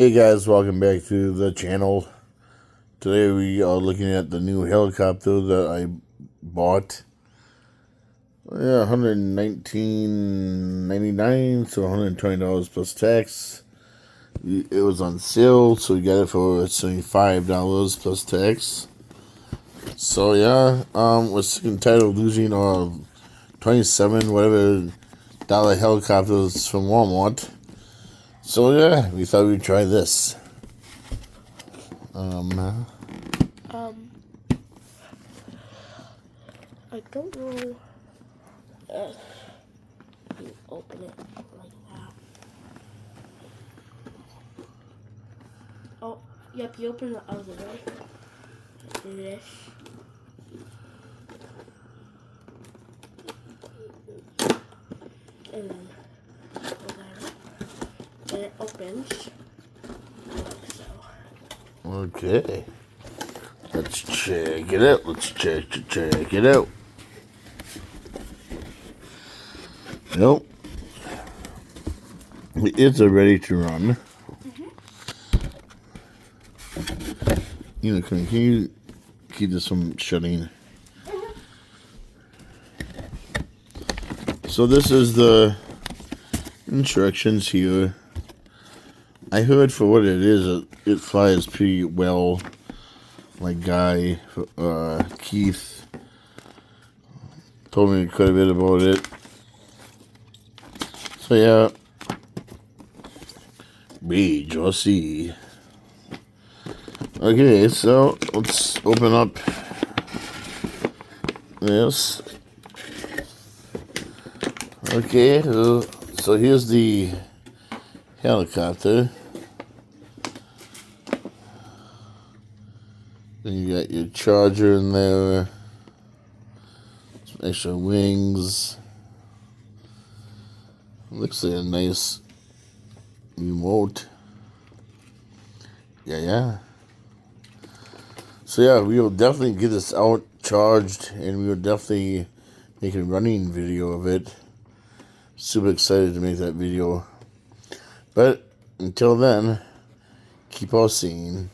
Hey guys, welcome back to the channel. Today we are looking at the new helicopter that I bought. Yeah, $119.99, so $120 plus tax. It was on sale, so we got it for $75 plus tax. So yeah, we're sick and tired of losing our 27 whatever dollar helicopters from Walmart. So yeah, we thought we'd try this. I don't know if you open it up like that. Oh, yep, you open the other way. This. And then and it opens like so. Okay. Let's check it out. Let's check it out. Nope. It's ready to run. Can you keep this from shutting? So this is the instructions here. I heard for what it is, it flies pretty well. My guy, Keith, told me quite a bit about it. So yeah, B, just C. Okay, so let's open up this. Okay, so here's the helicopter. Then you got your charger in there, some extra wings. Looks like a nice remote. Yeah. So yeah, we will definitely get this out charged, and we will definitely make a running video of it. Super excited to make that video. But until then, keep on seeing.